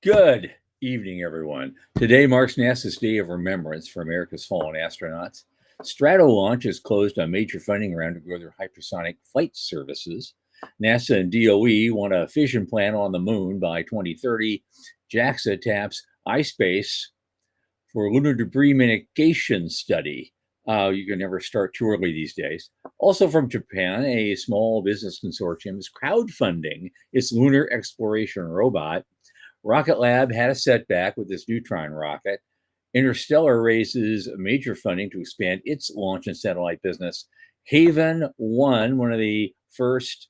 Good evening, everyone. Today marks NASA's Day of Remembrance for America's fallen astronauts. Strato launch is closed on major funding round to grow their hypersonic flight services. NASA and DOE want a fission plant on the moon by 2030. JAXA taps iSpace for lunar debris mitigation study. You can never start too early these days. Also from Japan, a small business consortium is crowdfunding its lunar exploration robot. Rocket Lab had a setback with this neutron rocket. Interstellar raises major funding to expand its launch and satellite business. Haven 1, one of the first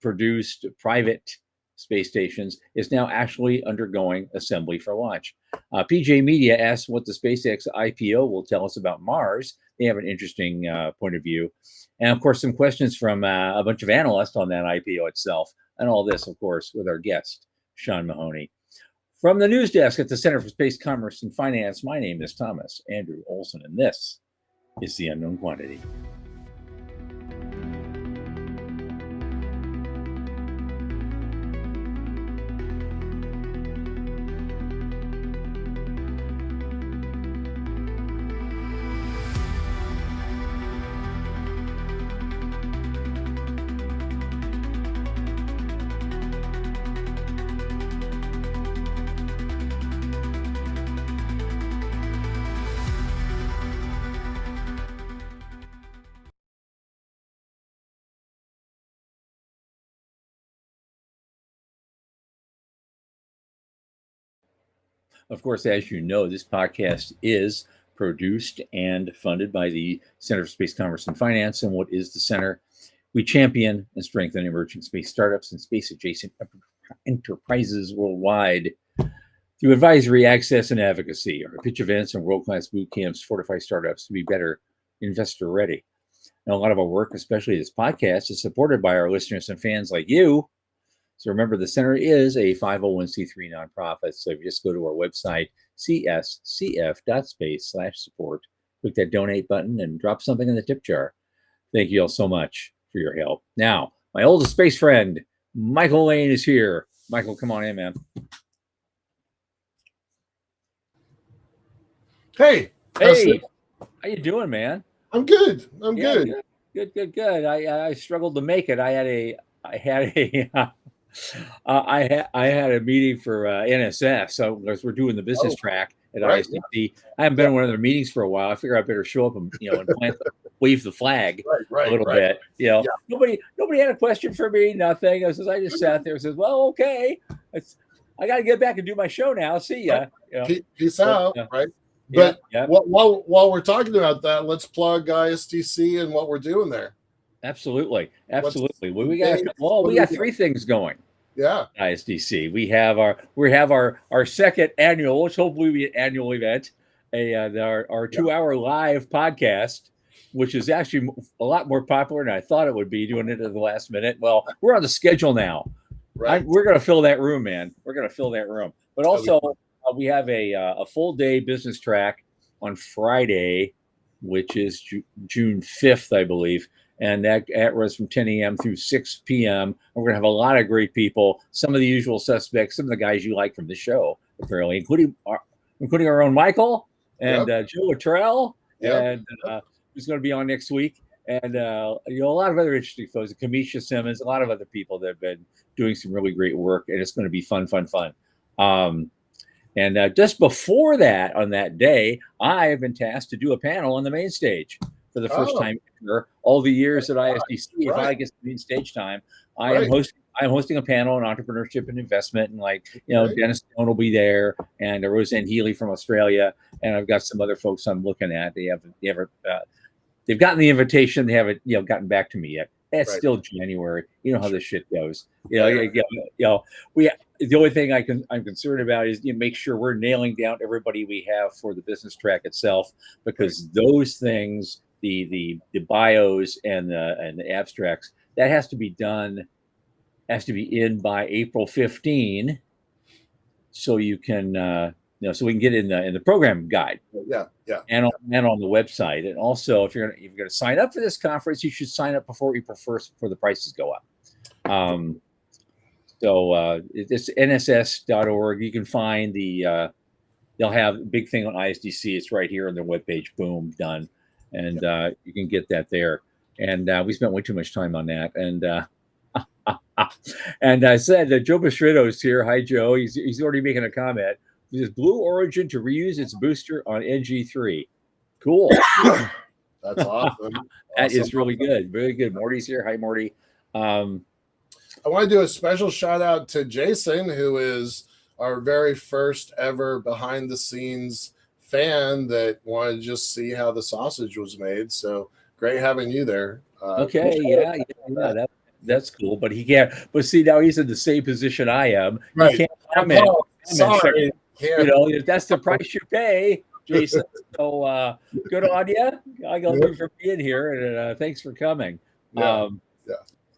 produced private space stations, is now actually undergoing assembly for launch. PJ Media asks what the SpaceX IPO will tell us about Mars. They have an interesting point of view. And of course, some questions from a bunch of analysts on that IPO itself. And all this, of course, with our guest, Sean Mahoney. From the news desk at the Center for Space Commerce and Finance, my name is Thomas Andrew Olson, and this is The Unknown Quantity. Of course, as you know, this podcast is produced and funded by the Center for Space Commerce and Finance. And what is the center? We champion and strengthen emerging space startups and space adjacent enterprises worldwide through advisory, access, and advocacy. Our pitch events and world-class boot camps fortify startups to be better investor ready. Now, a lot of our work, especially this podcast, is supported by our listeners and fans like you. So remember, the center is a 501c3 nonprofit. So if you just go to our website, cscf.space/support, click that donate button and drop something in the tip jar. Thank you all so much for your help. Now, my oldest space friend, Michael Lane, is here. Michael, come on in, man. Hey, how you doing, man? I'm good. I'm good. Good. I struggled to make it. I had a meeting for NSS, so as we're doing the business track at ISDC, I haven't been in one of their meetings for a while. I figure I better show up and wave the flag a little bit. Nobody had a question for me. Nothing. I just sat there and says, "Well, okay, I got to get back and do my show now. See ya." Peace out. Right. But while we're talking about that, let's plug ISDC and what we're doing there. Absolutely. We got three things going. Yeah, ISDC. We have our second annual, which hopefully will be an annual event, our 2-hour live podcast, which is actually a lot more popular than I thought it would be, doing it at the last minute. Well, we're on the schedule now. Right. We're going to fill that room, man. We're going to fill that room. But also, we have a full day business track on Friday, which is June 5th, I believe. And that runs from 10 a.m. through 6 p.m. And we're going to have a lot of great people, some of the usual suspects, some of the guys you like from the show, apparently, including our own Michael and Joe Luttrell, and who's going to be on next week. And a lot of other interesting folks, Kamisha Simmons, a lot of other people that have been doing some really great work. And it's going to be fun. And just before that, on that day, I have been tasked to do a panel on the main stage. For the first time ever, all the years at ISDC, if I get main stage time, I'm hosting a panel on entrepreneurship and investment, and Dennis Stone will be there, and Roseanne Healy from Australia, and I've got some other folks I'm looking at. They've gotten the invitation, they haven't gotten back to me yet. It's still January. You know how this shit goes. The only thing I'm concerned about is make sure we're nailing down everybody we have for the business track itself, because those things. The bios and the abstracts, that has to be in by April 15, so you can so we can get in the program guide. And on the website. And also, if you're going to sign up for this conference, you should sign up before April 1st before the prices go up. So it's nss.org. You can find they'll have a big thing on ISDC. It's right here on their webpage. Boom, done. And you can get that there. And we spent way too much time on that. And I said that Joe Bistrito's here. Hi, Joe. He's already making a comment. This Blue Origin to reuse its booster on NG3. Cool. That's awesome. That is really good. Very good. Morty's here. Hi, Morty. I want to do a special shout out to Jason, who is our very first ever behind the scenes fan that wanted to just see how the sausage was made. So great having you there. Okay. Yeah. That's cool. But he can't. But see, now he's in the same position I am. Right. He can't comment. Sorry. You know, that's the price you pay, Jason. So good on you. I got you for being here, and thanks for coming. Yeah.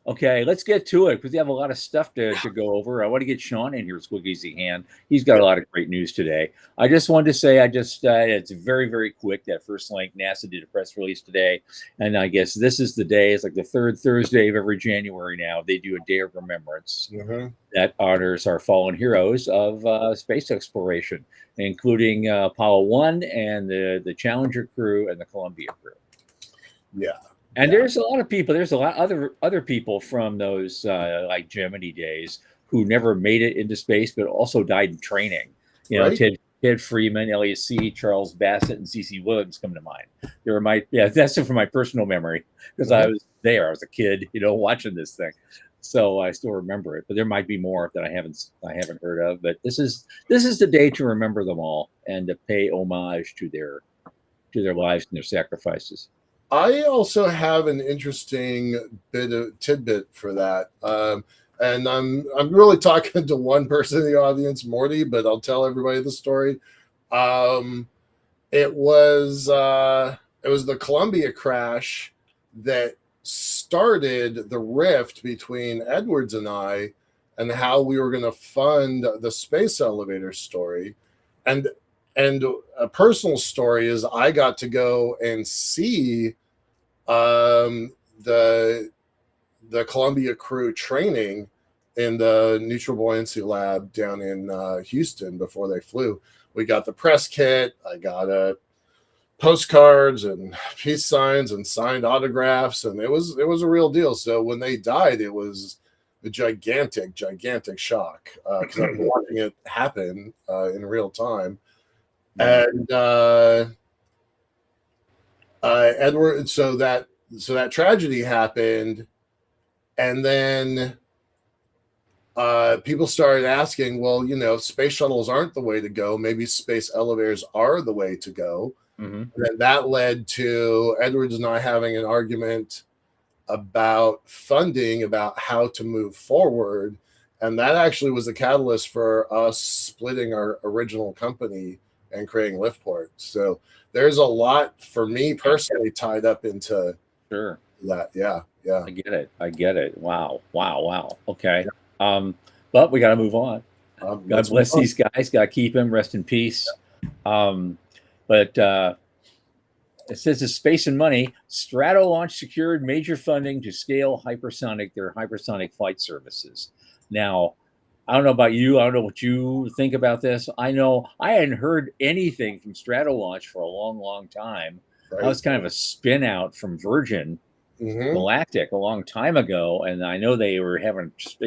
Okay, let's get to it because we have a lot of stuff to go over. I want to get Sean in here, Squeaky Easy Hand. He's got a lot of great news today. I just wanted to say, it's very, very quick. That first link, NASA did a press release today. And I guess this is the day. It's like the third Thursday of every January now. They do a day of remembrance that honors our fallen heroes of space exploration, including Apollo 1 and the Challenger crew and the Columbia crew. Yeah. And there's a lot of people. There's a lot of other people from those like Gemini days who never made it into space, but also died in training. You know, Ted Freeman, LAC, Charles Bassett, and C.C. Williams come to mind. That's from my personal memory because I was there. I was a kid, watching this thing, so I still remember it. But there might be more that I haven't heard of. But this is the day to remember them all and to pay homage to their lives and their sacrifices. I also have an interesting tidbit for that. And I'm really talking to one person in the audience, Morty, but I'll tell everybody the story. It was the Columbia crash that started the rift between Edwards and I and how we were going to fund the space elevator story. And a personal story is I got to go and see the Columbia crew training in the neutral buoyancy lab down in Houston before they flew. We got the press kit. I got postcards and peace signs and signed autographs, and it was a real deal. So when they died, it was a gigantic shock because I was watching it happen in real time. And Edward, so that tragedy happened, and then people started asking, well, space shuttles aren't the way to go. Maybe space elevators are the way to go. And then that led to Edwards and I having an argument about funding, about how to move forward. And that actually was the catalyst for us splitting our original company and creating Liftport. So there's a lot for me personally tied up into that. Yeah. I get it. Wow. Okay. But we got to move on. God bless these guys. Got to keep them. Rest in peace. But it says the space and money. Stratolaunch secured major funding to scale their hypersonic flight services. Now, I don't know about you. I don't know what you think about this. I know I hadn't heard anything from Stratolaunch for a long, long time. That was kind of a spin out from Virgin Galactic a long time ago. And I know they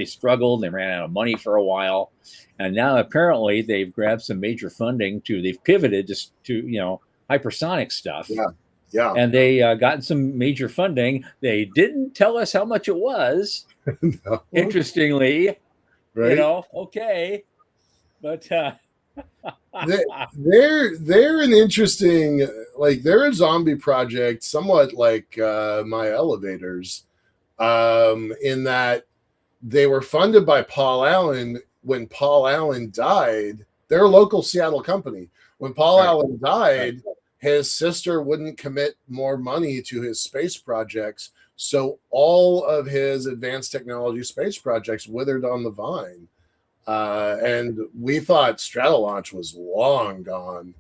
struggled. They ran out of money for a while. And now apparently they've grabbed some major funding they've pivoted to hypersonic stuff. Yeah. And they gotten some major funding. They didn't tell us how much it was. No. Interestingly. Right. Okay, but they're an interesting, they're a zombie project, somewhat like my elevators, in that they were funded by Paul Allen. When Paul Allen died, they're a local Seattle company. When Paul Allen died, his sister wouldn't commit more money to his space projects. So all of his advanced technology space projects withered on the vine. And we thought Stratolaunch was long gone.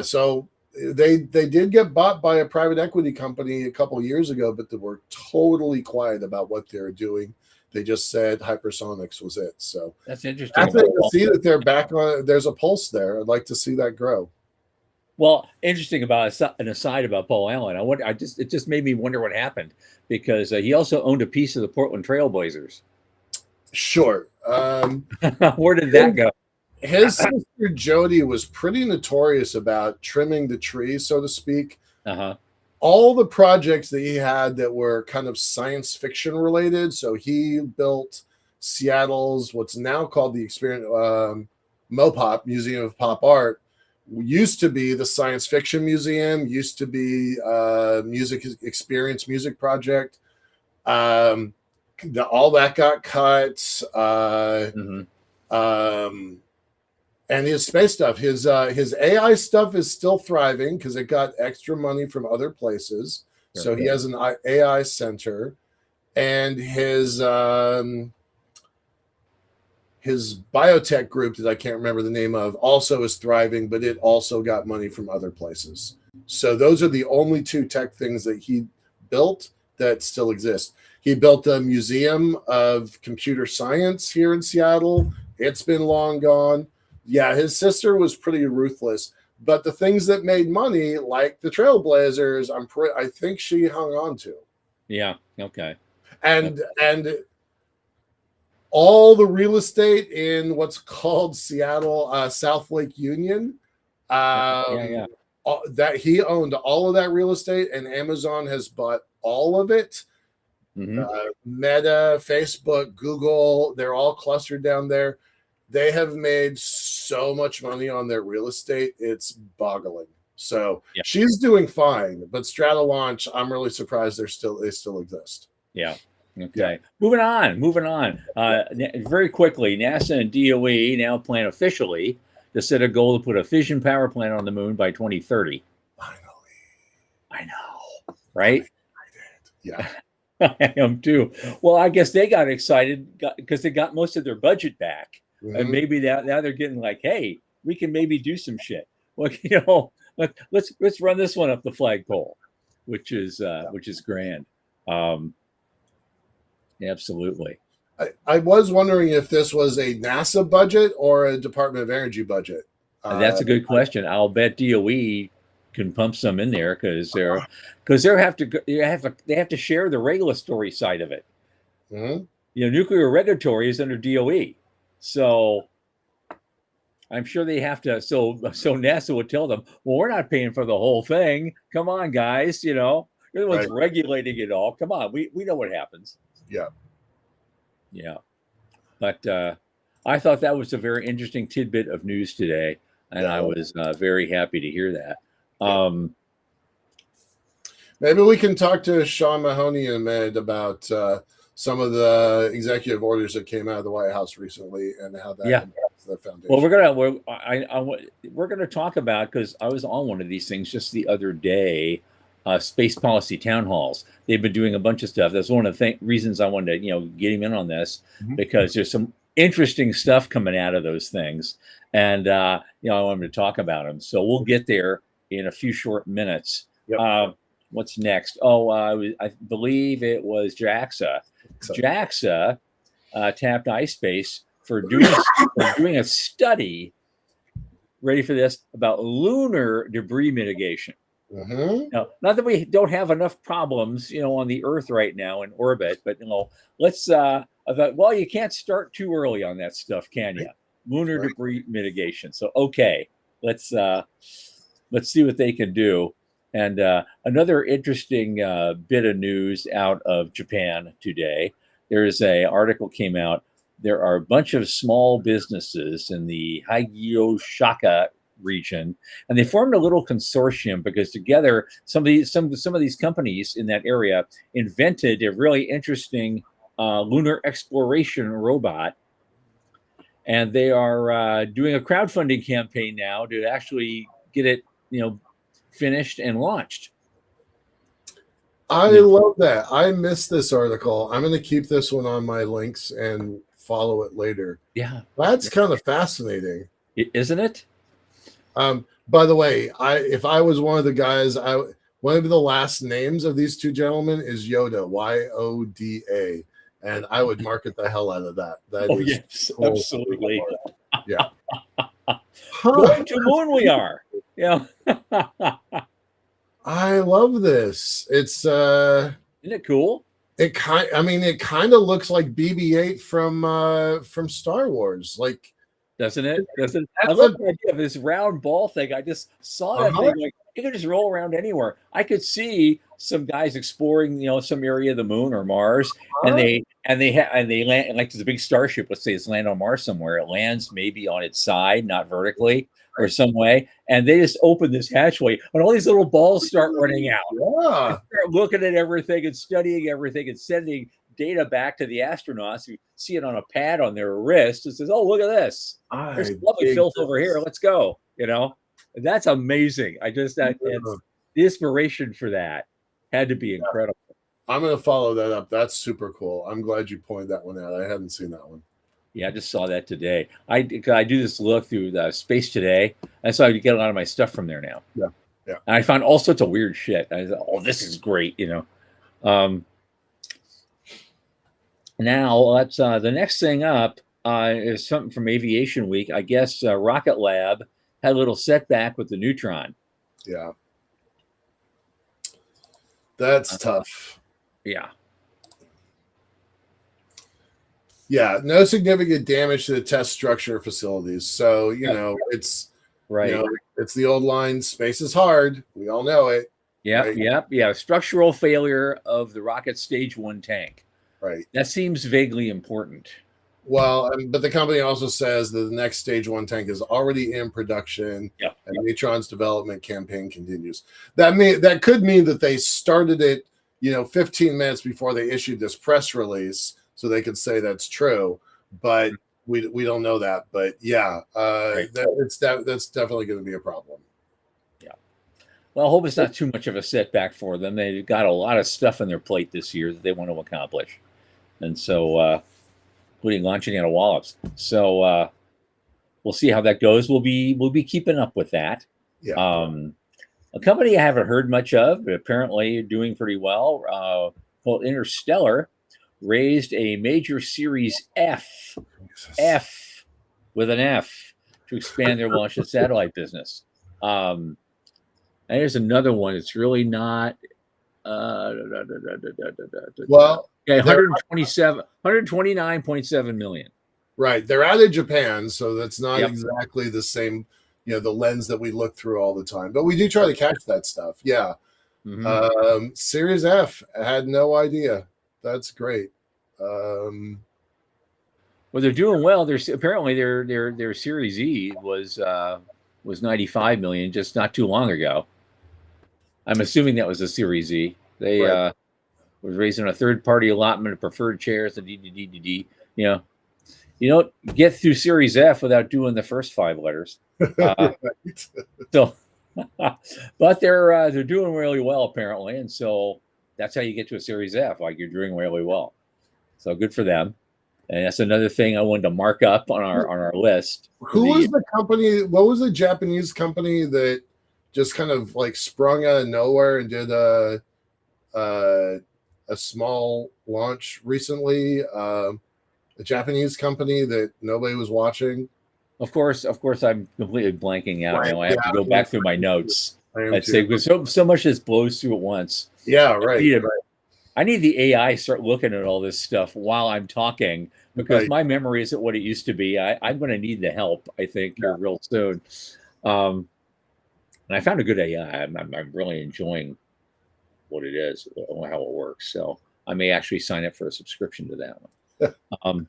So they did get bought by a private equity company a couple years ago, but they were totally quiet about what they were doing. They just said hypersonics was it. So That's interesting. fascinating to see that they're back on. There's a pulse there. I'd like to see that grow. Well, interesting about an aside about Paul Allen. It just made me wonder what happened because he also owned a piece of the Portland Trailblazers. Sure. Where did that go? His sister Jody was pretty notorious about trimming the tree, so to speak. Uh-huh. All the projects that he had that were kind of science fiction related. So he built Seattle's what's now called the MoPop, Museum of Pop Art. Used to be the Science Fiction Museum, used to be Music Experience Music Project. All that got cut. And his space stuff, his AI stuff is still thriving because it got extra money from other places. Sure. So he has an AI center, and his biotech group that I can't remember the name of also is thriving, but it also got money from other places. So those are the only two tech things that he built that still exist. He built a museum of computer science here in Seattle. It's been long gone. Yeah, his sister was pretty ruthless, but the things that made money, like the Trailblazers, I think she hung on to. Yeah. Okay. And all the real estate in what's called Seattle South Lake Union, that he owned all of that real estate, and Amazon has bought all of it. Mm-hmm. Meta, Facebook, Google, they're all clustered down there. They have made so much money on their real estate. It's boggling. So she's doing fine, but Stratolaunch, I'm really surprised they still exist. Yeah. Okay. Yeah. Moving on. Very quickly, NASA and DOE now plan officially to set a goal to put a fission power plant on the moon by 2030. Finally. I know. Right? I did. Yeah. I am too. Well, I guess they got excited because they got most of their budget back. Mm-hmm. And maybe now they're getting like, hey, we can maybe do some shit. Well, let's run this one up the flagpole, which is grand. Absolutely. I was wondering if this was a NASA budget or a Department of Energy budget. That's a good question. I'll bet DOE can pump some in there because they have to share the regulatory side of it. Mm-hmm. Nuclear regulatory is under DOE. So I'm sure they have to. So NASA would tell them, well, we're not paying for the whole thing. Come on, guys. You're the ones regulating it all. Come on. We know what happens. Yeah. Yeah. But I thought that was a very interesting tidbit of news today. And I was very happy to hear that. Maybe we can talk to Sean Mahoney in a minute about some of the executive orders that came out of the White House recently and how that impacts the foundation. Well, we're gonna talk about, because I was on one of these things just the other day, space policy town halls. They've been doing a bunch of stuff. That's one of the reasons I wanted to get him in on this, because there's some interesting stuff coming out of those things, and I wanted to talk about them. So we'll get there in a few short minutes. Yep. What's next? I believe it was JAXA. JAXA tapped iSpace for doing a study. Ready for this? About lunar debris mitigation. Mm-hmm. Now, not that we don't have enough problems, on the Earth right now in orbit, but let's. I thought, well, you can't start too early on that stuff, can you? Lunar debris mitigation. So, okay, let's see what they can do. And another interesting bit of news out of Japan today. There's an article came out. There are a bunch of small businesses in the Higashioka region, and they formed a little consortium because together some of these companies in that area invented a really interesting lunar exploration robot, and they are doing a crowdfunding campaign now to actually get it, finished and launched. I love that. I missed this article. I'm going to keep this one on my links and follow it later. Yeah, that's kind of fascinating, isn't it? By the way, if I was one of the guys, one of the last names of these two gentlemen is Yoda, Yoda. and I would market the hell out of that. That Oh is yes, cool. absolutely. Yeah. Going to moon we are. Yeah. I love this. It's Isn't it cool? it kind of looks like BB-8 from Star Wars. Like, Doesn't it? Doesn't I that's love the idea of this round ball thing. I just saw that Uh-huh. thing like it could just roll around anywhere. I could see some guys exploring, some area of the moon or Mars, and they land like there's a big starship. Let's say it's land on Mars somewhere. It lands maybe on its side, not vertically or some way, and they just open this hatchway, and all these little balls start running out. Yeah. Start looking at everything and studying everything and sending data back to the astronauts who see it on a pad on their wrist and says, "Oh, look at this! There's lovely filth over here. Let's go." That's amazing. It's the inspiration for that had to be incredible. I'm gonna follow that up. That's super cool. I'm glad you pointed that one out. I hadn't seen that one. Yeah, I just saw that today. I do this look through the Space Today, and so I get a lot of my stuff from there now. Yeah. And I found all sorts of weird shit. I thought, "Oh, this is great," Now that's the next thing up is something from Aviation Week. I guess Rocket Lab had a little setback with the Neutron. Yeah, that's tough. Yeah. Yeah, no significant damage to the test structure facilities. So it's right. It's the old line: space is hard. We all know it. Yeah, yeah. Structural failure of the rocket stage 1 tank. Right. That seems vaguely important. Well, but the company also says that the next stage 1 tank is already in production, and Neutron's development campaign continues. That could mean that they started it, 15 minutes before they issued this press release, so they could say that's true. But we don't know that. But yeah, that's definitely going to be a problem. Yeah. Well, I hope it's not too much of a setback for them. They've got a lot of stuff on their plate this year that they want to accomplish. And so, including launching out of Wallops. So we'll see how that goes. We'll be keeping up with that. Yeah. A company I haven't heard much of, but apparently doing pretty well, called Interstellar, raised a major Series F with an F to expand their launch and satellite business. And here's another one. It's really not. Well, yeah, 129.7 million. Right. They're out of Japan, so that's not exactly the same, the lens that we look through all the time. But we do try to catch that stuff. Yeah. Mm-hmm. Series F, I had no idea. That's great. Well, they're doing well. Apparently their Series E was 95 million just not too long ago. I'm assuming that was a Series E. They was raising a third-party allotment of preferred shares and DDD. You don't get through Series F without doing the first 5 letters. So, but they're doing really well apparently, and so that's how you get to a Series F. Like, you're doing really well. So good for them. And that's another thing I wanted to mark up on our list. Who was the company? What was the Japanese company that just kind of like sprung out of nowhere and did a small launch recently? A Japanese company that nobody was watching. Of course, I'm completely blanking out now. I have to go back through my notes. I'd say because so much just blows through at once. Yeah, right. I need the AI start looking at all this stuff while I'm talking because my memory isn't what it used to be. I'm going to need the help, I think, here real soon. And I found a good AI. I'm really enjoying what it is, how it works. So I may actually sign up for a subscription to that one.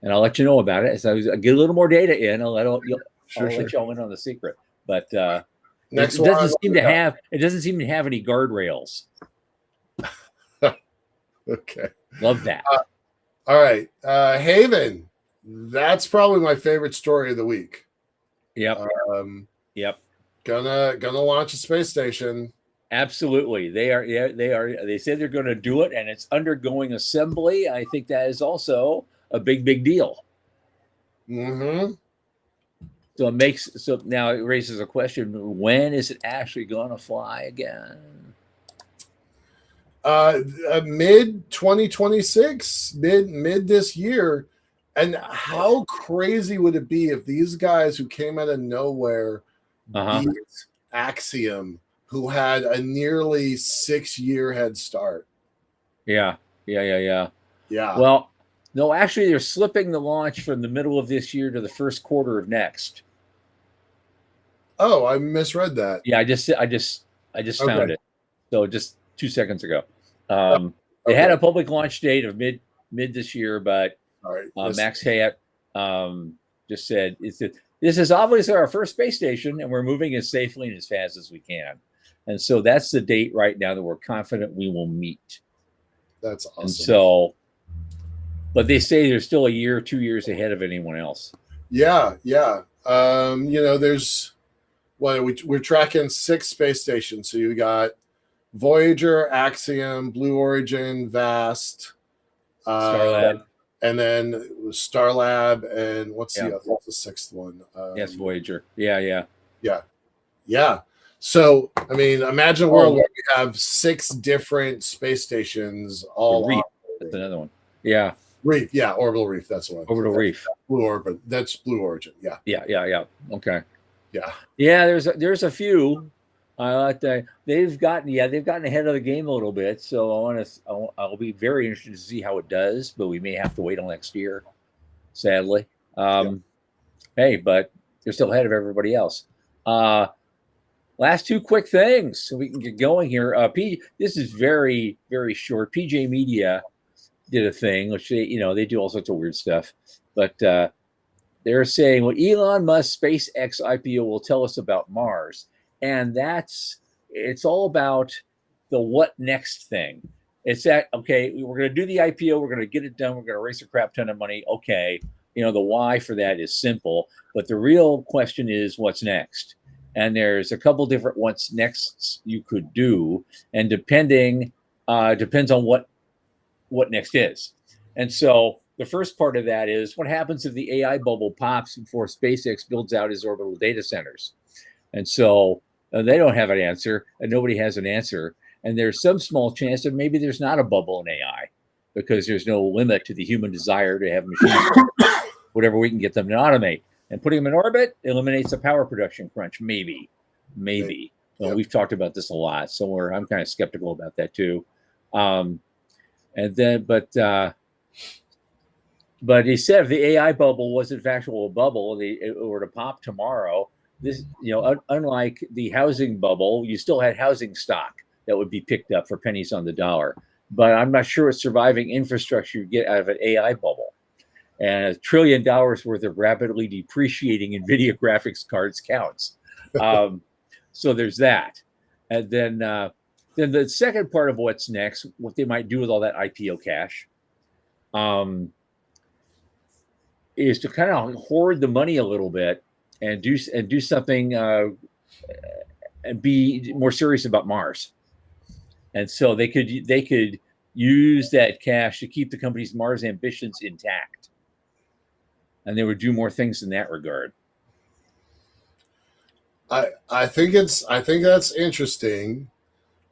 And I'll let you know about it as I get a little more data in. I'll let y'all in on the secret. But it doesn't seem to have any guardrails. Okay. Love that. All right. Haven. That's probably my favorite story of the week. Yep. Yep. Gonna launch a space station. Absolutely. They are. Yeah, they are. They said they're going to do it, and it's undergoing assembly. I think that is also a big deal. Mm-hmm. So now it raises a question: when is it actually going to fly again? Mid 2026, mid this year. And how crazy would it be if these guys who came out of nowhere Uh-huh. beat Axiom, who had a nearly 6-year head start? Yeah. Yeah. Yeah. Well, no, actually, they're slipping the launch from the middle of this year to the first quarter of next. Oh, I misread that. Yeah, I just found Okay. it. So just 2 seconds ago. Oh, They had okay. a public launch date of mid this year, but All right. Max Hayek just said this is obviously our first space station, and we're moving as safely and as fast as we can. And so that's the date right now that we're confident we will meet. That's And awesome. so, but they say they're still a year, 2 years ahead of anyone else. Yeah. There's we're tracking 6 space stations. So you got Voyager, Axiom, Blue Origin, Vast, Starlab, and then Starlab, and what's yeah, what's the 6th one? yes, Voyager, yeah. Yeah. So, I mean, imagine a Oh, world where we have 6 different space stations all Reef, that's operating. another one. Yeah, Reef, yeah, Orbital Reef. That's the one. Orbital Reef. Blue Orbit. That's Blue Origin. Yeah. Okay. Yeah. Yeah, there's a few. They've gotten ahead of the game a little bit. So I'll be very interested to see how it does, but we may have to wait till next year, sadly. Hey, but they're still ahead of everybody else. Last two quick things so we can get going here. This is very, very short. PJ Media did a thing, which they do all sorts of weird stuff, but they're saying what Elon Musk SpaceX IPO will tell us about Mars. And it's all about the what next thing. It's that, okay, we're going to do the IPO, we're going to get it done, we're going to raise a crap ton of money. Okay. The why for that is simple, but the real question is what's next? And there's a couple different what's next you could do. And depends on what next is. And so the first part of that is what happens if the AI bubble pops before SpaceX builds out his orbital data centers? And so they don't have an answer, and nobody has an answer. And there's some small chance that maybe there's not a bubble in AI because there's no limit to the human desire to have machines, whatever we can get them to automate. And putting them in orbit eliminates the power production crunch. Maybe. Well, we've talked about this a lot, so I'm kind of skeptical about that too. And then, but he said if the AI bubble was in fact a bubble, it were to pop tomorrow. This, unlike the housing bubble, you still had housing stock that would be picked up for pennies on the dollar. But I'm not sure what surviving infrastructure you get out of an AI bubble. And $1 trillion worth of rapidly depreciating NVIDIA graphics cards counts. So there's that. And then the second part of what's next, what they might do with all that IPO cash, is to kind of hoard the money a little bit and do something and be more serious about Mars. And so they could use that cash to keep the company's Mars ambitions intact, and they would do more things in that regard. I think that's interesting.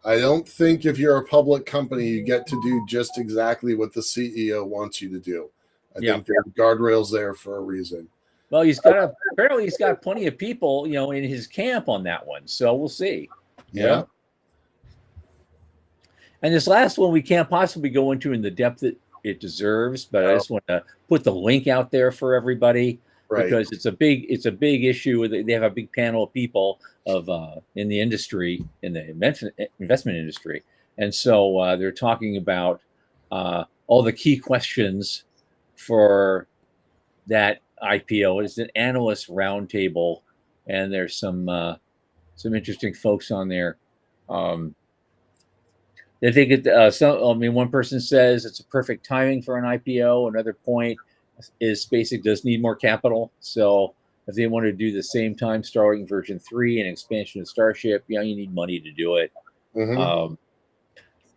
I don't think if you're a public company, you get to do just exactly what the CEO wants you to do. I think there are guardrails there for a reason. Well, apparently he's got plenty of people, in his camp on that one. So we'll see. Yeah. And this last one we can't possibly go into in the depth that it deserves, but I just want to put the link out there for everybody. Right. Because it's a big issue. They have a big panel of people in the industry, in the investment industry, and so they're talking about all the key questions for that IPO. It's an analyst roundtable, and there's some interesting folks on there. They think one person says it's a perfect timing for an IPO. Another point is SpaceX does need more capital. So if they want to do the same time Starlink version 3 and expansion of Starship, you need money to do it. Mm-hmm.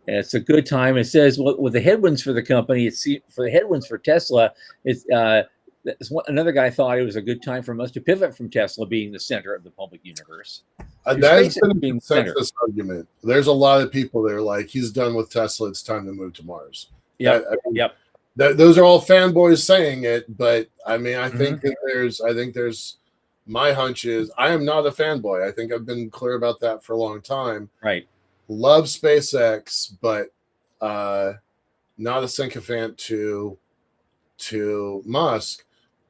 And it's a good time. It says with the headwinds for the company, for the headwinds for Tesla, another guy thought it was a good time for us to pivot from Tesla being the center of the public universe. That's SpaceX been a being center. consensus argument. There's a lot of people that are like, he's done with Tesla. It's time to move to Mars. Yep. I mean, Yep. those are all fanboys saying it, but I mean, I think Mm-hmm. that there's my hunch is I am not a fanboy. I think I've been clear about that for a long time. Right. Love SpaceX, but not a sycophant to Musk.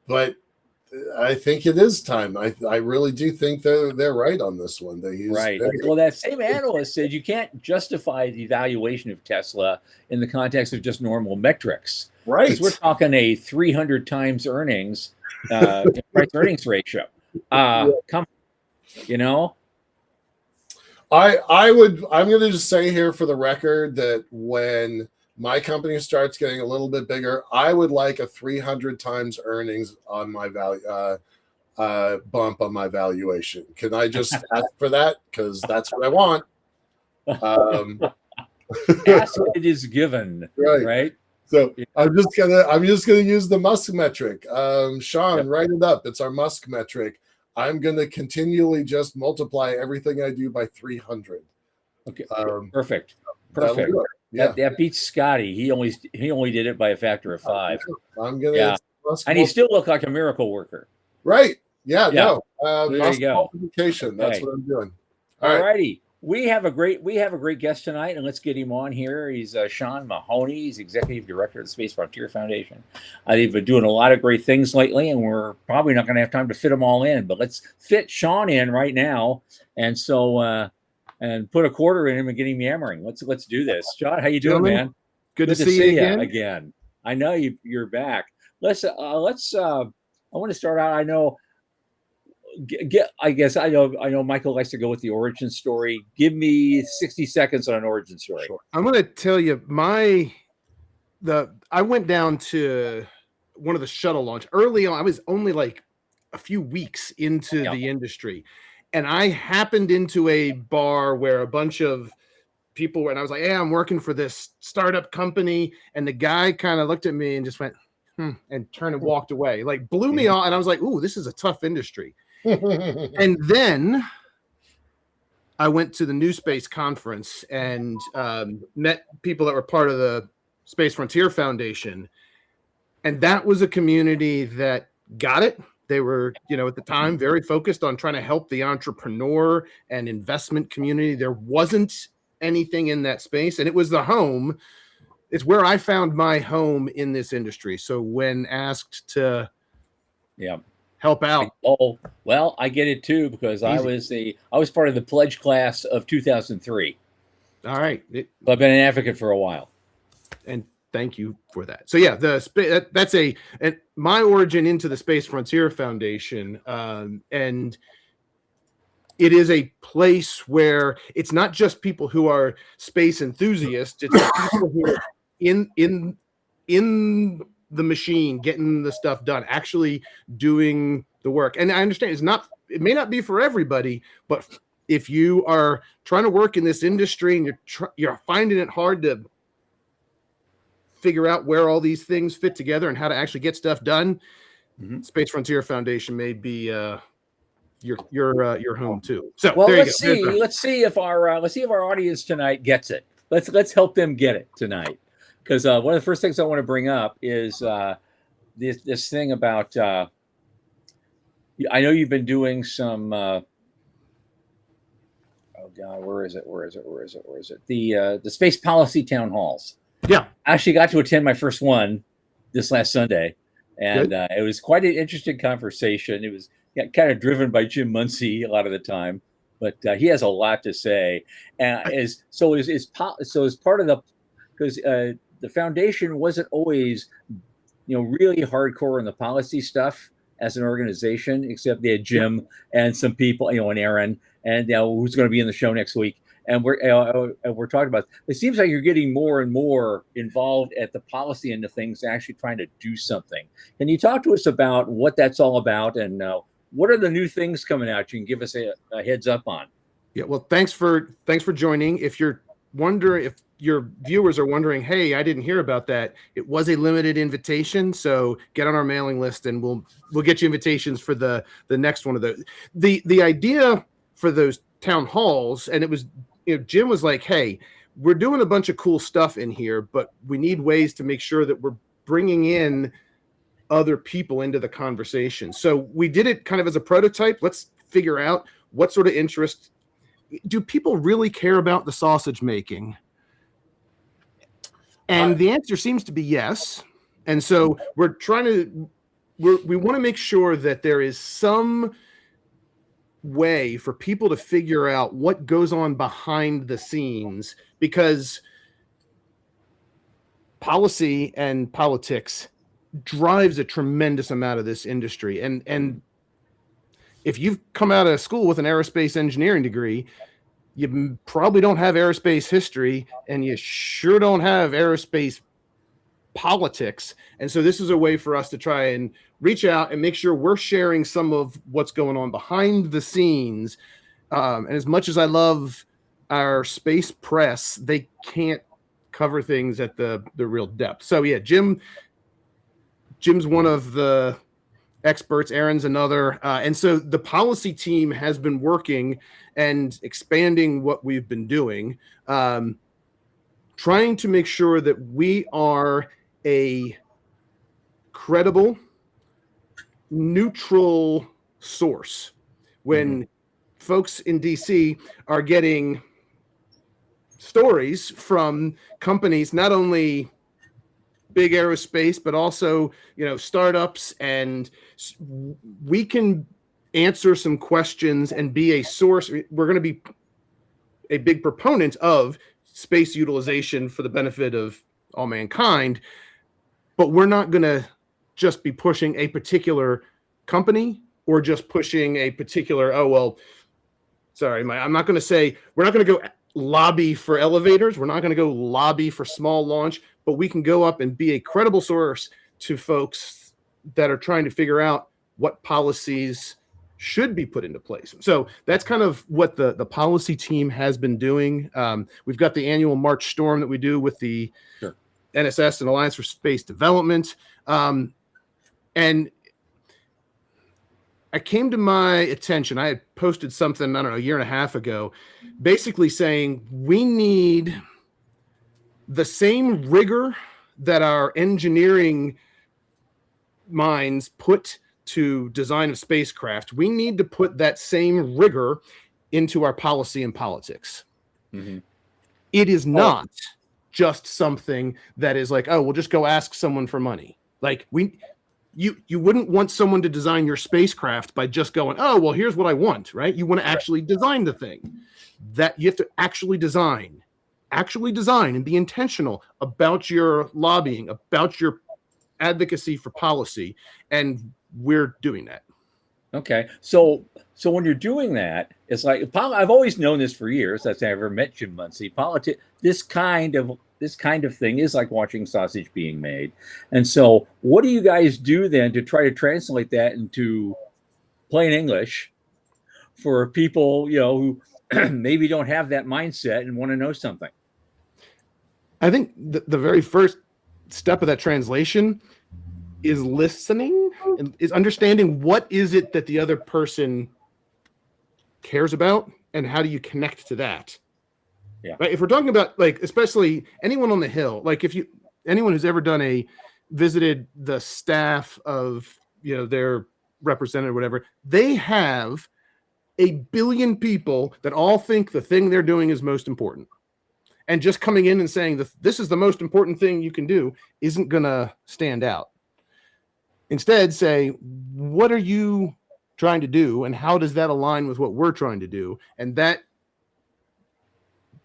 But I think it is time. I really do think they're right on this one. That he's Right. Well, that same analyst said you can't justify the valuation of Tesla in the context of just normal metrics. right. Because we're talking a 300 times earnings, price earnings ratio. Come, you know. I'm going to just say here for the record that when my company starts getting a little bit bigger, I would like a 300 times earnings on my value bump on my valuation. Can I just ask for that? Because that's what I want. Ask it is given. Right. So yeah. I'm just gonna use the Musk metric. Sean, yep. Write it up. It's our Musk metric. I'm gonna continually just multiply everything I do by 300. Okay. Perfect. Yeah. That beats Scotty. He only did it by a factor of 5. I'm gonna. Yeah. And he still looked like a miracle worker. Right. Yeah. No. There you go. Multiplication. That's what I'm doing. All righty. We have a great guest tonight, and let's get him on here. He's Sean Mahoney. He's executive director of the Space Frontier Foundation. They've been doing a lot of great things lately, and we're probably not going to have time to fit them all in. But let's fit Sean in right now, and so and put a quarter in him and get him yammering. Let's do this. Sean, how you doing, man? Good to see you again. I know you're back. I want to start out. I guess I know Michael likes to go with the origin story. Give me 60 seconds on an origin story. Sure. I'm going to tell you I went down to one of the shuttle launch early on. I was only like a few weeks into the industry, and I happened into a bar where a bunch of people were, and I was like, "Hey, I'm working for this startup company," and the guy kind of looked at me and just went, and turned and walked away, like blew me off, and I was like, "Ooh, this is a tough industry." And then I went to the New Space Conference and met people that were part of the Space Frontier Foundation. And that was a community that got it. They were, at the time, very focused on trying to help the entrepreneur and investment community. There wasn't anything in that space. And it was the home. It's where I found my home in this industry. So when asked to help out. Oh, well, I get it too, because I was part of the pledge class of 2003. All right. I've been an advocate for a while. And thank you for that. So yeah, that's my origin into the Space Frontier Foundation. And it is a place where it's not just people who are space enthusiasts, it's people who are in the machine, getting the stuff done, actually doing the work. And I understand it may not be for everybody, but if you are trying to work in this industry and you're finding it hard to figure out where all these things fit together and how to actually get stuff done, Space Frontier Foundation may be your home too. So let's see if our audience tonight gets it. Let's help them get it tonight. Because one of the first things I want to bring up is this thing about. I know you've been doing some. Oh God, where is it? The space policy town halls. Yeah, I actually got to attend my first one this last Sunday, and it was quite an interesting conversation. It was kind of driven by Jim Muncie a lot of the time, but he has a lot to say. And as part of the because. The foundation wasn't always, really hardcore in the policy stuff as an organization, except they had Jim and some people, and Aaron, and who's going to be in the show next week. And we're talking about. It seems like you're getting more and more involved at the policy end of things, actually trying to do something. Can you talk to us about what that's all about, and what are the new things coming out? You can give us a heads up on. Yeah, well, thanks for joining. If you're wondering, if your viewers are wondering, hey, I didn't hear about that, it was a limited invitation, so get on our mailing list and we'll get you invitations for the next one of those. The idea for those town halls, and it was, Jim was like, hey, we're doing a bunch of cool stuff in here, but we need ways to make sure that we're bringing in other people into the conversation. So we did it kind of as a prototype. Let's figure out what sort of interest do people really care about the sausage making? And the answer seems to be yes. And so we want to make sure that there is some way for people to figure out what goes on behind the scenes, because policy and politics drives a tremendous amount of this industry. And if you've come out of school with an aerospace engineering degree, you probably don't have aerospace history, and you sure don't have aerospace politics. And so this is a way for us to try and reach out and make sure we're sharing some of what's going on behind the scenes. And as much as I love our space press, they can't cover things at the real depth. So yeah, Jim's one of the experts, Aaron's another. And so the policy team has been working and expanding what we've been doing, trying to make sure that we are a credible, neutral source when folks in DC are getting stories from companies, not only big aerospace, but also, startups, and we can answer some questions and be a source. We're going to be a big proponent of space utilization for the benefit of all mankind, but we're not going to just be pushing a particular company or just pushing a particular, I'm not going to say, we're not going to go lobby for elevators. We're not going to go lobby for small launch, but we can go up and be a credible source to folks that are trying to figure out what policies should be put into place. So that's kind of what the policy team has been doing. We've got the annual March Storm that we do with the NSS and Alliance for Space Development. And I came to my attention, I had posted something, a year and a half ago, basically saying we need the same rigor that our engineering minds put to design of spacecraft. We need to put that same rigor into our policy and politics. Mm-hmm. It is not just something that is like, we'll just go ask someone for money. Like you wouldn't want someone to design your spacecraft by just going, here's what I want, right? You want to actually design the thing. That you have to actually design and be intentional about your lobbying, about your advocacy for policy, and we're doing that. Okay, so when you're doing that, it's like I've always known this for years. That's I ever met Jim Muncie. This kind of thing is like watching sausage being made. And so, what do you guys do then to try to translate that into plain English for people, who maybe don't have that mindset and want to know something? I think the very first step of that translation is listening and is understanding what is it that the other person cares about and how do you connect to that. Yeah. Right? If we're talking about, like, especially anyone on the Hill, like anyone who's ever visited the staff of, their representative or whatever, they have 1 billion people that all think the thing they're doing is most important. And just coming in and saying this is the most important thing you can do isn't going to stand out. Instead, say, what are you trying to do and how does that align with what we're trying to do? And that,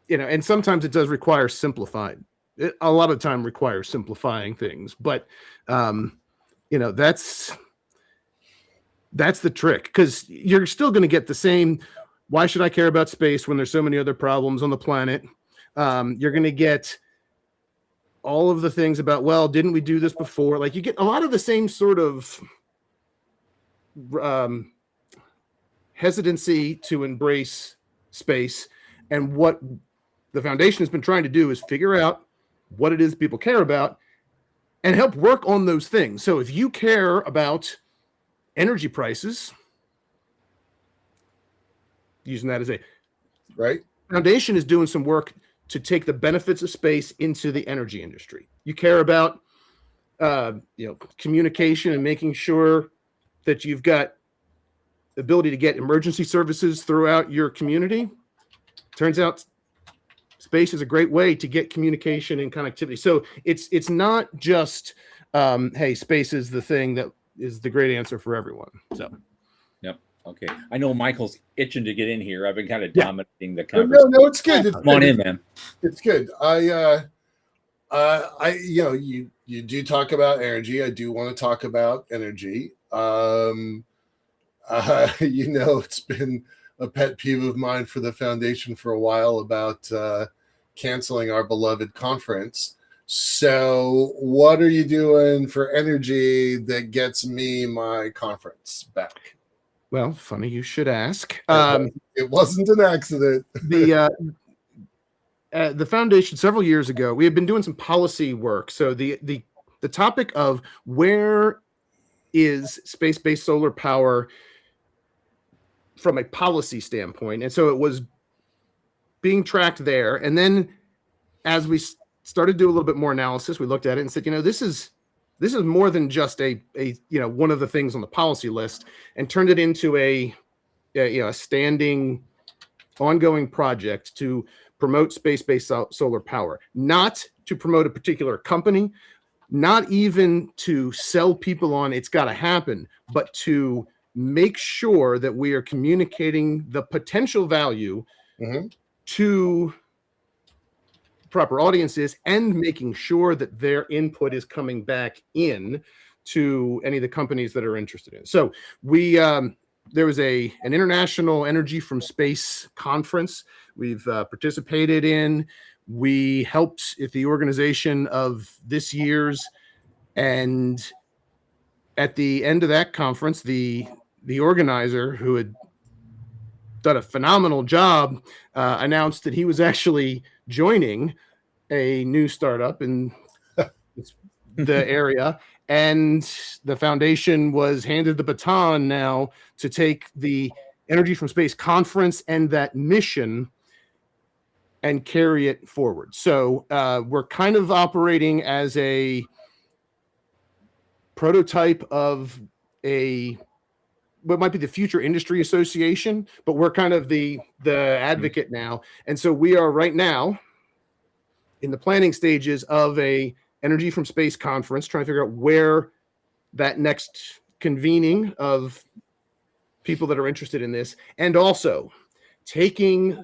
and sometimes it does require simplifying. A lot of the time requires simplifying things, but that's the trick, because you're still going to get the same, why should I care about space when there's so many other problems on the planet? You're going to get all of the things about, didn't we do this before? Like, you get a lot of the same sort of hesitancy to embrace space. And what the foundation has been trying to do is figure out what it is people care about and help work on those things. So if you care about energy prices, using that as a right. foundation is doing some work to take the benefits of space into the energy industry. You care about communication and making sure that you've got the ability to get emergency services throughout your community. Turns out space is a great way to get communication and connectivity. So it's not just hey, space is the thing that is the great answer for everyone. So yep. Okay. I know Michael's itching to get in here. I've been kind of Yeah. dominating the conversation. No, it's good. Come on in, man. It's good. You do talk about energy. I do want to talk about energy. It's been a pet peeve of mine for the foundation for a while about canceling our beloved conference. So what are you doing for energy that gets me my conference back? Well, funny you should ask. It wasn't an accident. The foundation several years ago, we had been doing some policy work. So the topic of where is space-based solar power from a policy standpoint, and so it was being tracked there. And then as we started to do a little bit more analysis, we looked at it and said, this is more than just a one of the things on the policy list, and turned it into a standing, ongoing project to promote space-based solar power, not to promote a particular company, not even to sell people on it's got to happen, but to make sure that we are communicating the potential value to proper audiences and making sure that their input is coming back in to any of the companies that are interested in. So we there was an international energy from space conference we've participated in. We helped at the organization of this year's, and at the end of that conference, the organizer, who had done a phenomenal job, announced that he was actually joining a new startup in the area, and the foundation was handed the baton now to take the Energy from Space conference and that mission and carry it forward. So we're kind of operating as a prototype of what might be the future industry association, but we're kind of the advocate now. And so we are right now in the planning stages of a Energy from Space conference, trying to figure out where that next convening of people that are interested in this, and also taking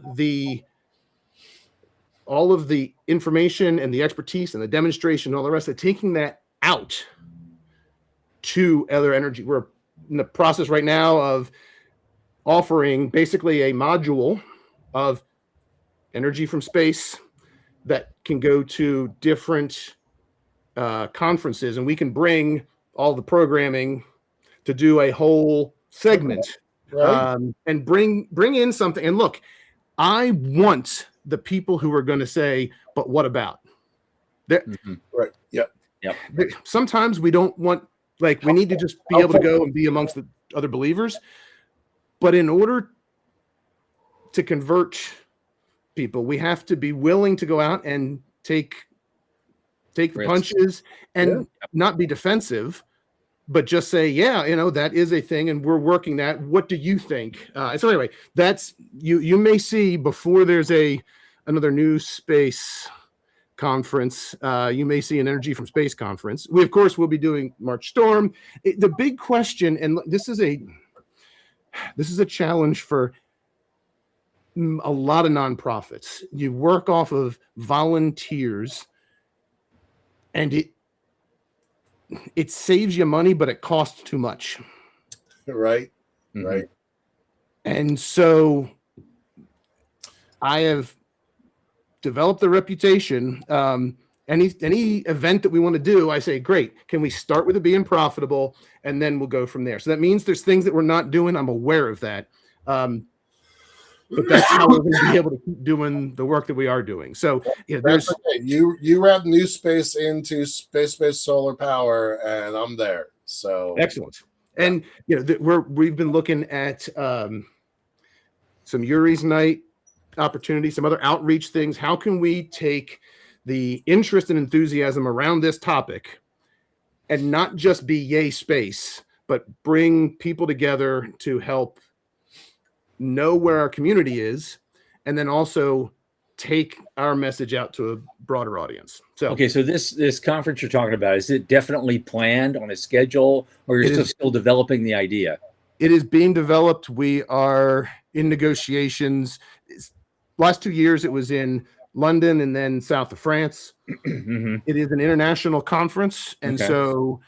all of the information and the expertise and the demonstration and all the rest of it, taking that out to other energy. We're in the process right now of offering basically a module of Energy from Space that can go to different conferences, and we can bring all the programming to do a whole segment, Right. And bring in something. And look, I want the people who are going to say, but what about? Right. Yep. Sometimes we don't want, we need to just be able to go and be amongst the other believers. But in order to convert people, we have to be willing to go out and take the punches and not be defensive, but just say, that is a thing, and we're working that. What do you think? So anyway, that's you may see before there's another new space conference. You may see an Energy from Space conference. We, of course, will be doing March Storm. The big question, and this is a challenge for a lot of nonprofits. You work off of volunteers, and it saves you money, but it costs too much. Right. Right. And so I have developed the reputation. Any event that we want to do, I say, great. Can we start with it being profitable, and then we'll go from there? So that means there's things that we're not doing. I'm aware of that. But that's how we're going to be able to keep doing the work that we are doing. So there's you wrap new space into space-based solar power, and I'm there. So excellent. And we've been looking at some Yuri's Night opportunities, some other outreach things. How can we take the interest and enthusiasm around this topic and not just be yay space, but bring people together to help know where our community is, and then also take our message out to a broader audience. So okay, so this conference you're talking about, is it definitely planned on a schedule, or you're still developing the idea? It is being developed. We are in negotiations. Last 2 years, it was in London and then south of France. Mm-hmm. It is an international conference, and so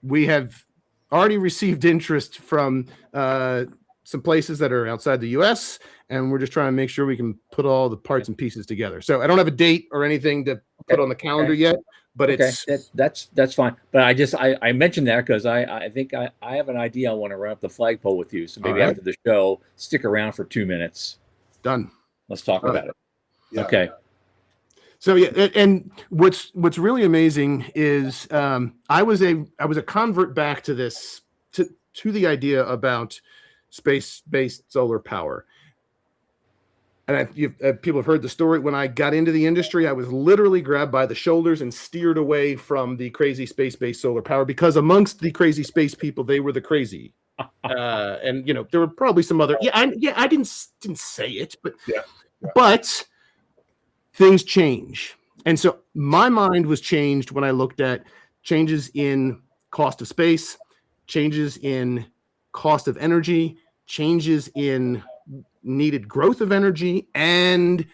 we have already received interest from some places that are outside the U.S., and we're just trying to make sure we can put all the parts and pieces together. So I don't have a date or anything to put on the calendar yet, but that's fine. But I mentioned that because I think I have an idea. I want to run up the flagpole with you. So maybe after the show, stick around for 2 minutes. Done. Let's talk about it. Yeah. Okay. So and what's really amazing is I was a convert back to this to the idea about space-based solar power. And people have heard the story. When I got into the industry, I was literally grabbed by the shoulders and steered away from the crazy space-based solar power, because amongst the crazy space people, they were the crazy. And there were probably some other. I didn't say it, but things change, and so my mind was changed when I looked at changes in cost of space, changes in cost of energy, changes in needed growth of energy, and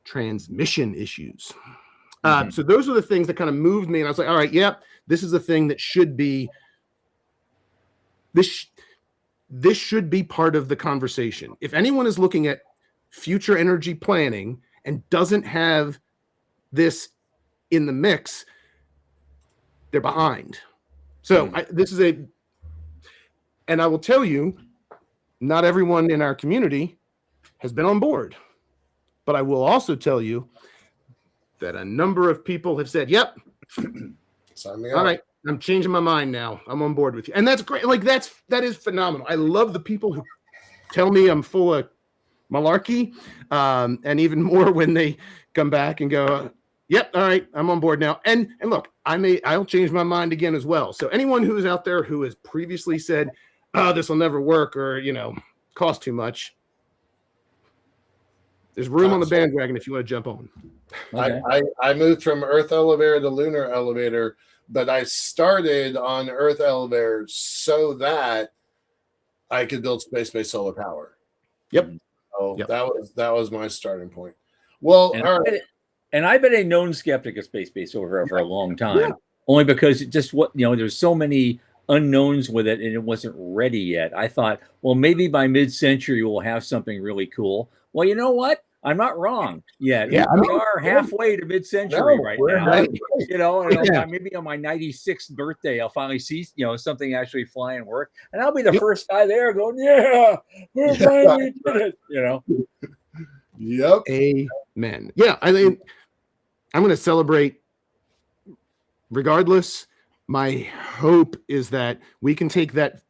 transmission issues. So those are the things that kind of moved me, and I was like, all right, this is a thing that should be this should be part of the conversation. If anyone is looking at future energy planning and doesn't have this in the mix, they're behind. So and I will tell you, not everyone in our community has been on board, but I will also tell you that a number of people have said, yep, sign me up. All right, I'm changing my mind now. I'm on board with you. And that's great. Like that is phenomenal. I love the people who tell me I'm full of malarkey, and even more when they come back and go, yep, all right, I'm on board now. And look, I'll change my mind again as well. So anyone who's out there who has previously said, oh, this will never work, or cost too much, there's room on the bandwagon if you want to jump on. Okay. I moved from Earth elevator to lunar elevator, but I started on Earth elevator so that I could build space-based solar power. Yep. So that was my starting point. Well, I've been a known skeptic of space-based solar for a long time, only because there's so many unknowns with it, and it wasn't ready yet. I thought, well, maybe by mid-century we'll have something really cool. Well, you know what? I'm not wrong yet. We are halfway to mid-century right now. And maybe on my 96th birthday, I'll finally see something actually fly and work, and I'll be the first guy there going, we're finally did it. Yep. Amen. Yeah, I mean, I'm going to celebrate regardless. My hope is that we can take that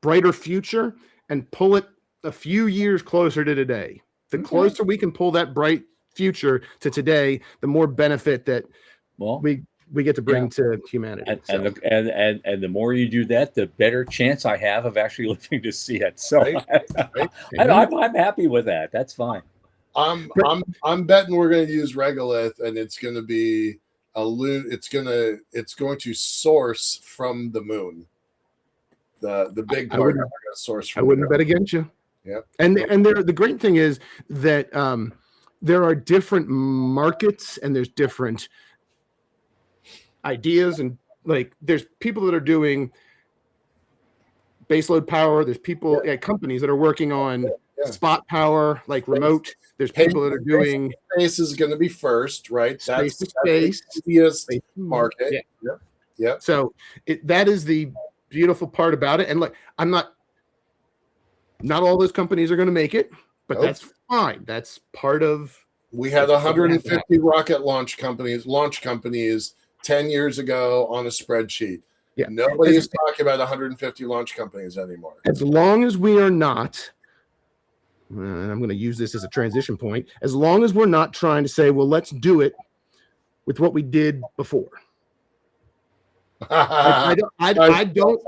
brighter future and pull it a few years closer to today. The closer we can pull that bright future to today, the more benefit that we get to bring to humanity. And the more you do that, the better chance I have of actually living to see it. So I'm happy with that. That's fine. I'm betting we're going to use regolith, and it's going to be it's going to source from the moon. The big part are going to source from. I wouldn't bet against you. Yeah. And the great thing is that there are different markets, and there's different ideas, and there's people that are doing baseload power. There's people at companies that are working on spot power, like remote. There's people that are doing space is going to be first, right? Space to space. That's the market. Yeah. So that is the beautiful part about it. And look, not all those companies are going to make it, but that's fine. That's part of. We had 150 rocket launch companies 10 years ago on a spreadsheet. Yeah. Nobody is talking about 150 launch companies anymore. As long as we are not, and I'm going to use this as a transition point, as long as we're not trying to say, well, let's do it with what we did before. I don't.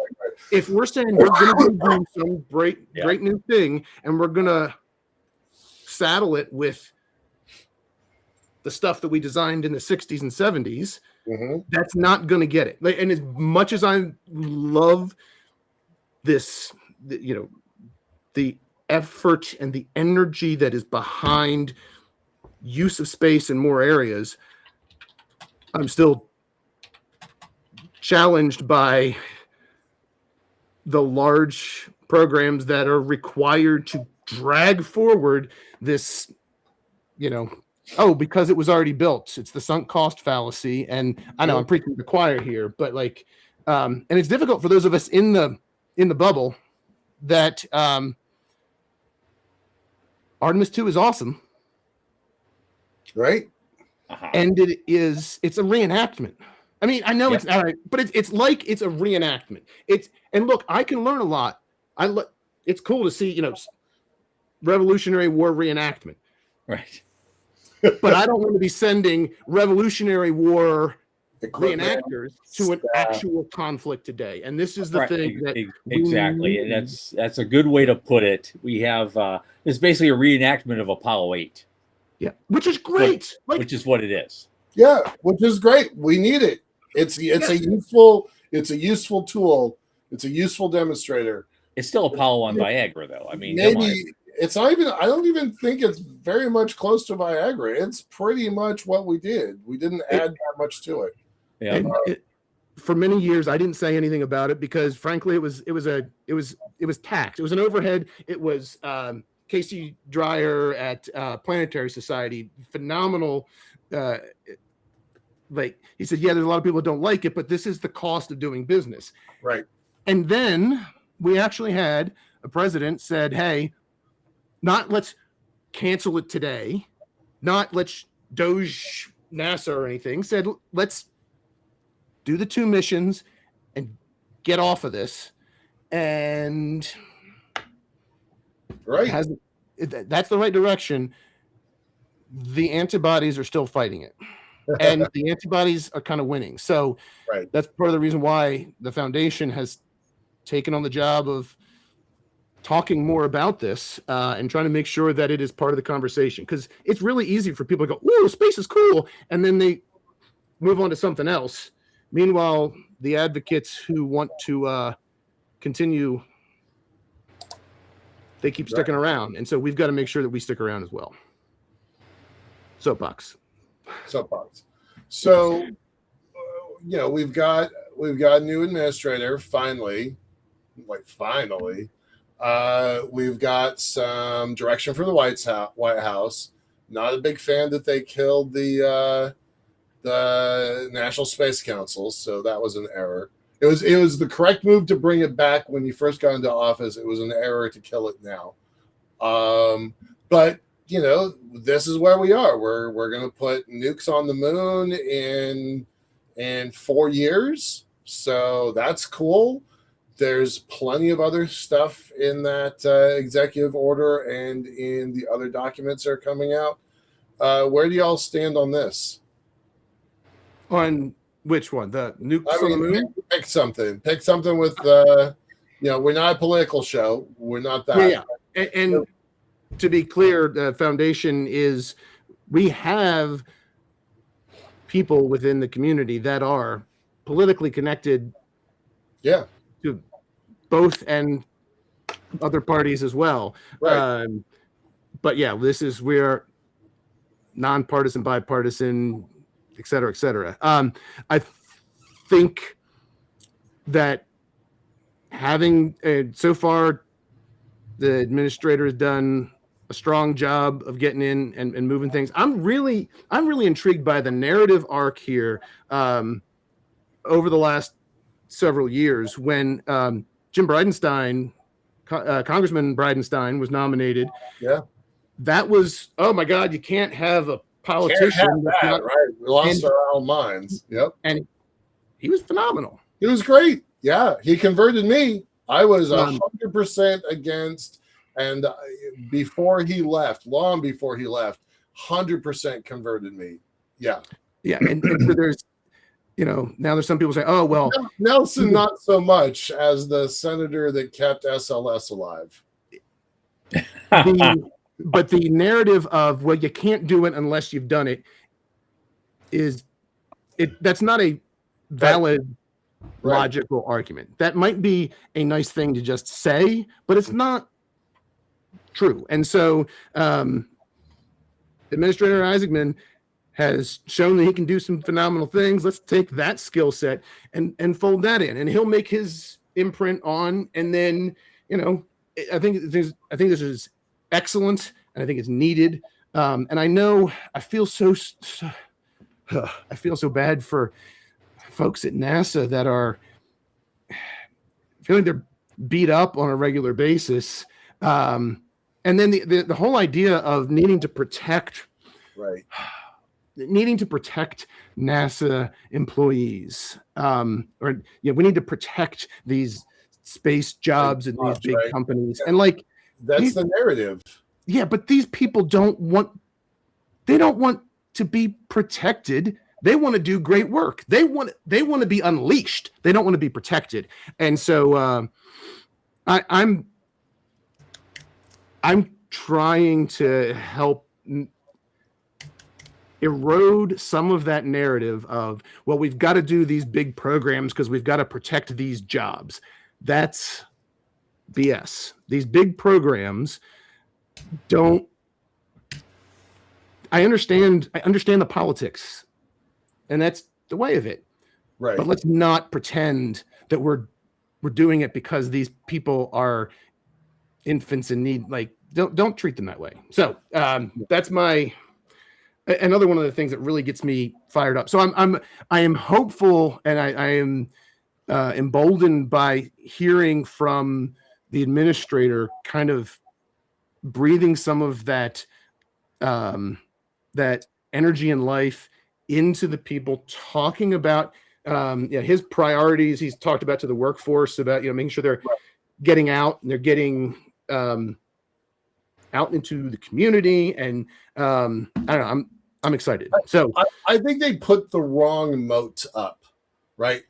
If we're saying we're going to do some great new thing, and we're going to saddle it with the stuff that we designed in the 60s and 70s, that's not going to get it. And as much as I love this, the effort and the energy that is behind use of space in more areas, I'm still challenged by the large programs that are required to drag forward this, because it was already built. It's the sunk cost fallacy. And I know I'm preaching to the choir here, but and it's difficult for those of us in the bubble that Artemis 2 is awesome. Right. And it's a reenactment. I mean, I know it's all right, but it's like it's a reenactment. And look, I can learn a lot. It's cool to see, Revolutionary War reenactment. Right. But I don't want to be sending Revolutionary War reenactors to an actual conflict today. And this is the thing that exactly. And that's a good way to put it. We have it's basically a reenactment of Apollo 8. Yeah, which is great. Which is what it is. Yeah, which is great. We need it. It's a useful tool. It's a useful demonstrator. It's still Apollo on Viagra, though. I mean, maybe it's not even. I don't even think it's very much close to Viagra. It's pretty much what we did. We didn't add that much to it. Yeah. For many years, I didn't say anything about it because, frankly, it was taxed. It was an overhead. It was Casey Dreyer at Planetary Society, phenomenal. He said, there's a lot of people that don't like it, but this is the cost of doing business. Right. And then we actually had a president said, hey, not let's cancel it today, not let's doge NASA or anything, said let's do the 2 missions and get off of this. And that's the right direction. The antibodies are still fighting it. And the antibodies are kind of winning. So that's part of the reason why the foundation has taken on the job of talking more about this and trying to make sure that it is part of the conversation. Because it's really easy for people to go, "Ooh, space is cool," and then they move on to something else. Meanwhile, the advocates who want to continue, they keep sticking around. And so we've got to make sure that we stick around as well. Soapbox. So, we've got a new administrator finally. We've got some direction from the White House. Not a big fan that they killed the National Space Council, so that was an error. It was the correct move to bring it back when you first got into office. It was an error to kill it now. But this is where we are. We're going to put nukes on the moon in 4 years. So that's cool. There's plenty of other stuff in that executive order and in the other documents that are coming out. Where do y'all stand on this? On which one? The nukes on the moon? Pick something with, we're not a political show. We're not that. Yeah. And to be clear, the foundation we have people within the community that are politically connected to both and other parties as well. Right. But we're nonpartisan, bipartisan, et cetera, et cetera. I think that having so far, the administrator has done a strong job of getting in and moving things. I'm really intrigued by the narrative arc here over the last several years when Jim Bridenstine, Congressman Bridenstine, was nominated. Yeah, that was, oh my God, you can't have a politician. Right, we lost our own minds. Yep, and he was phenomenal. He was great. Yeah, he converted me. I was 100% against, and before he left, long before he left, 100% converted me. Yeah. Yeah, and so there's, now there's some people say, oh, well. Nelson, not so much as the senator that kept SLS alive. But the narrative of, well, you can't do it unless you've done it that's not a valid logical argument. That might be a nice thing to just say, but it's not true. And so Administrator Isaacman has shown that he can do some phenomenal things. Let's take that skill set and fold that in, and he'll make his imprint on. And then, I think this is excellent, and I think it's needed. And I feel so bad for folks at NASA that are feeling they're beat up on a regular basis. And then the whole idea of needing to protect NASA employees, we need to protect these space jobs and these big companies. And that's the narrative. Yeah, but these people don't want to be protected. They want to do great work. They want to be unleashed. They don't want to be protected. And so I'm trying to help erode some of that narrative of, well, we've got to do these big programs because we've got to protect these jobs. That's BS. These big programs don't. I understand the politics, and that's the way of it. Right. But let's not pretend that we're doing it because these people are infants in need. Don't treat them that way. So that's another one of the things that really gets me fired up. So I am hopeful, and I am emboldened by hearing from the administrator kind of breathing some of that that energy and life into the people, talking about his priorities. He's talked about to the workforce about making sure they're getting out and they're getting out into the community, and I don't know. I'm excited. So I think they put the wrong moat up, right?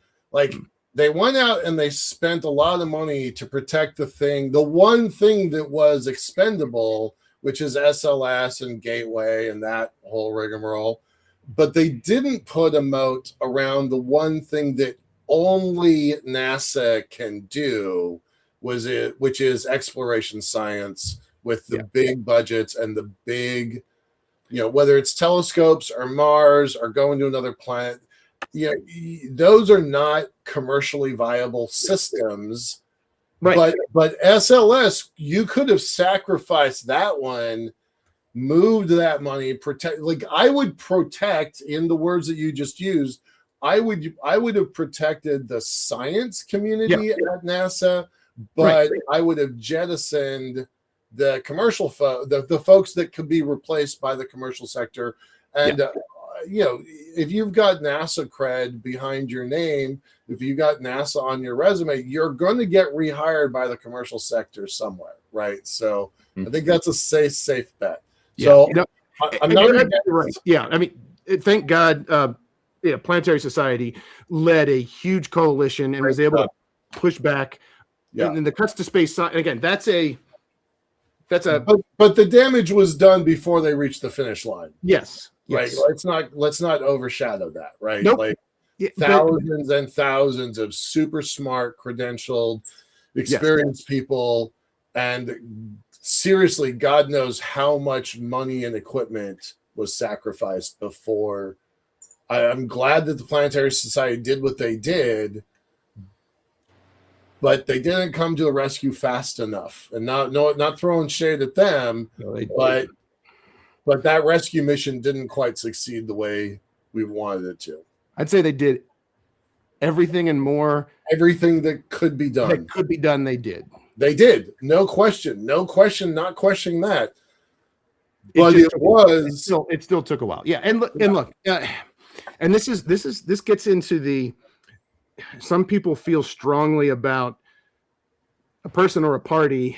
They went out and they spent a lot of money to protect the one thing that was expendable, which is SLS and Gateway and that whole rigmarole. But they didn't put a moat around the one thing that only NASA can do, which is exploration science with the big budgets and the big, whether it's telescopes or Mars or going to another planet. Those are not commercially viable systems. Right. But SLS, you could have sacrificed that one, moved that money, protect. I would protect, in the words that you just used, I would have protected the science community at NASA, but I would have jettisoned the commercial the folks that could be replaced by the commercial sector. And if you've got NASA cred behind your name, if you got NASA on your resume, you're going to get rehired by the commercial sector somewhere, right? So I think that's a safe bet. So I'm not right. Yeah, I mean, thank God, Planetary Society led a huge coalition and was able to push back. Yeah. And the cuts to space, again, that's a. But the damage was done before they reached the finish line. Yes. Right. Let's not overshadow that. Right. Nope. Thousands and thousands of super smart, credentialed, experienced people, and seriously, God knows how much money and equipment was sacrificed before. I'm glad that the Planetary Society did what they did, but they didn't come to the rescue fast enough. And not throwing shade at them, but that rescue mission didn't quite succeed the way we wanted it to. I'd say they did everything and more. Everything that could be done. That could be done, they did. They did. No question, not questioning that. But it still took a while. Yeah, and look, and this gets into some people feel strongly about a person or a party,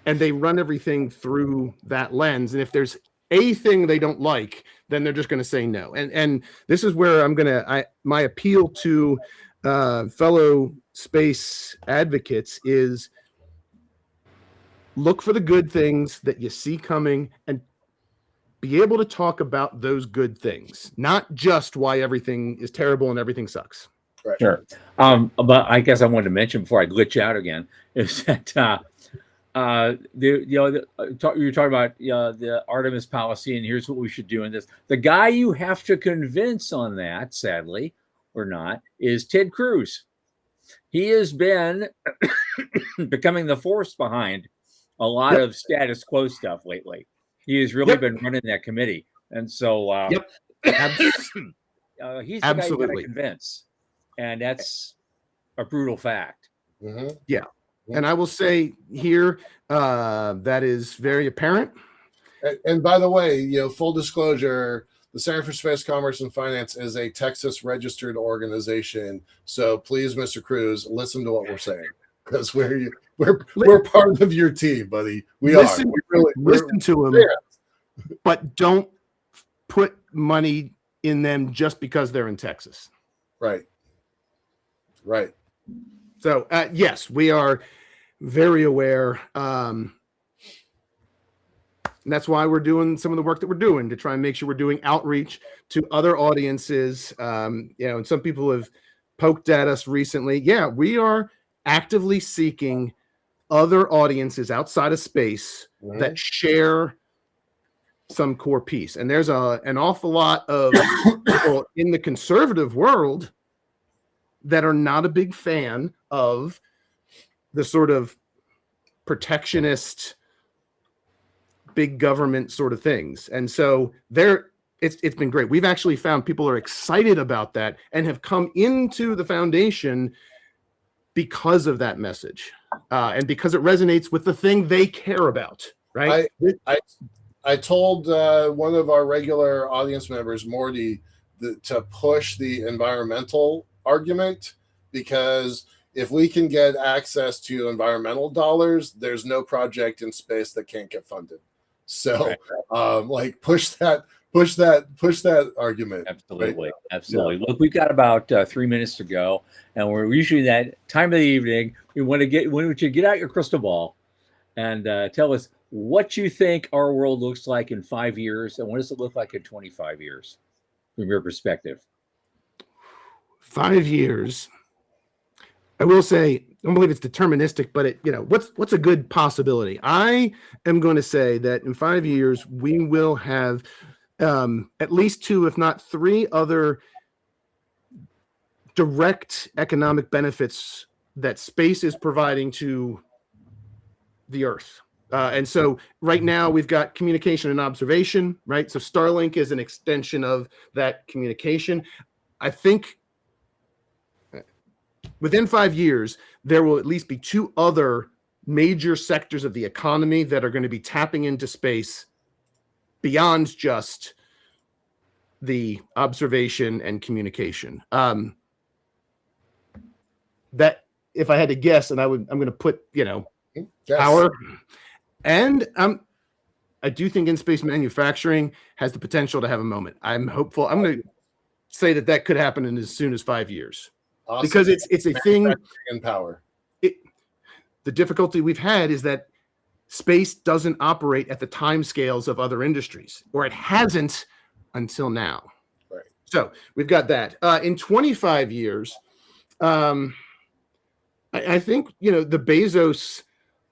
and they run everything through that lens. And if there's a thing they don't like, then they're just going to say no. And this is where my appeal to fellow space advocates is look for the good things that you see coming and be able to talk about those good things, not just why everything is terrible and everything sucks. Right. Sure. But I guess I wanted to mention before I glitch out again is that you're talking about the Artemis policy, and here's what we should do in this. The guy you have to convince on that, sadly or not, is Ted Cruz. He has been becoming the force behind a lot of status quo stuff lately. He has really been running that committee, and so he's the guy you got to convince, and that's a brutal fact. Mm-hmm. Yeah. And I will say here, that is very apparent. And by the way, full disclosure, the Center for Space Commerce and Finance is a Texas registered organization. So please, Mr. Cruz, listen to what we're saying, because we're part of your team, buddy. Listen to them, but don't put money in them just because they're in Texas. Right. So yes, we are very aware. And that's why we're doing some of the work that we're doing to try and make sure we're doing outreach to other audiences. And some people have poked at us recently. Yeah, we are actively seeking other audiences outside of space that share some core piece. And there's an awful lot of people in the conservative world that are not a big fan of the sort of protectionist big government sort of things. And so it's been great. We've actually found people are excited about that and have come into the foundation because of that message, and because it resonates with the thing they care about. Right. I told one of our regular audience members, Morty, to push the environmental argument, because if we can get access to environmental dollars, there's no project in space that can't get funded. So push that argument. Absolutely. Right? Absolutely. Yeah. Look, we've got about 3 minutes to go, and we're usually that time of the evening. We want to get out your crystal ball and tell us what you think our world looks like in 5 years, and what does it look like in 25 years from your perspective? 5 years. I will say, I don't believe it's deterministic, but what's a good possibility? I am going to say that in 5 years, we will have at least 2, if not 3 other direct economic benefits that space is providing to the Earth. And so right now we've got communication and observation, right? So Starlink is an extension of that communication. I think within 5 years, there will at least be 2 other major sectors of the economy that are going to be tapping into space beyond just the observation and communication. That, if I had to guess, and I'm going to put, power. And I do think in-space manufacturing has the potential to have a moment. I'm hopeful. I'm going to say that could happen in as soon as 5 years. Awesome. Because it's a thing in power. The difficulty we've had is that space doesn't operate at the time scales of other industries, or it hasn't until now. Right. So we've got that. In 25 years, I think, the Bezos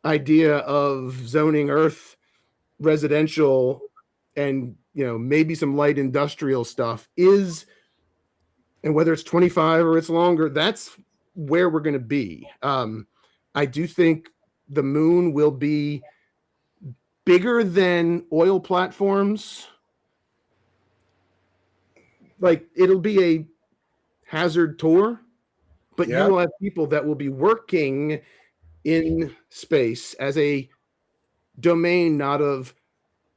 idea of zoning Earth residential and, maybe some light industrial stuff is, and whether it's 25 or it's longer, that's where we're going to be. I do think the moon will be bigger than oil platforms. Like, it'll be a hazard tour, but you will have people that will be working in space as a domain, not of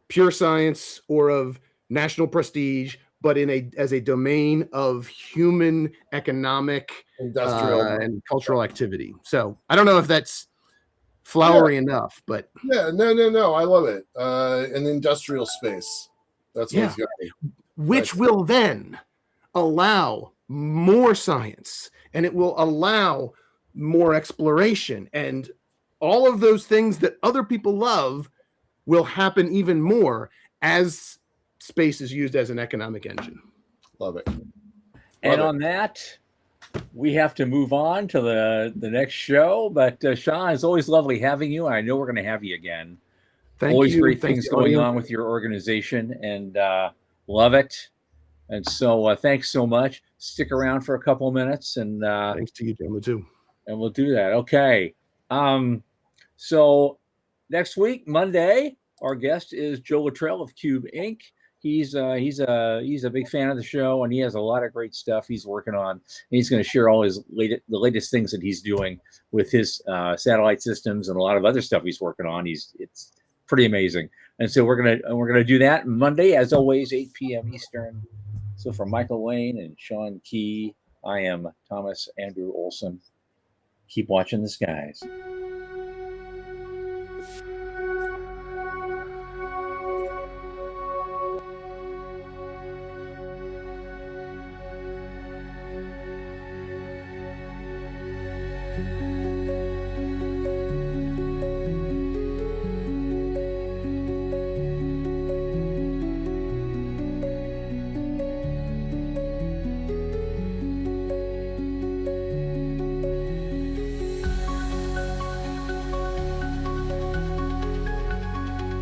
pure science or of national prestige, but as a domain of human economic Industrial and cultural activity. So I don't know if that's flowery enough, but no, I love it. An industrial space. That's what it's got to be. Which will then allow more science, and it will allow more exploration, and all of those things that other people love will happen even more as space is used as an economic engine. Love it. And on that, we have to move on to the next show. But Sean, it's always lovely having you. I know we're going to have you again. Always great things going on with your organization, and love it. And so thanks so much. Stick around for a couple of minutes. And thanks to you, gentlemen, too. And we'll do that. Okay. So next week, Monday, our guest is Joe Luttrell of Cube Inc. He's a big fan of the show, and he has a lot of great stuff he's working on. And he's going to share all the latest things that he's doing with his satellite systems and a lot of other stuff he's working on. It's pretty amazing. And so we're gonna do that Monday, as always, 8 p.m. Eastern. So for Michael Lane and Sean Key, I am Thomas Andrew Olson. Keep watching the skies.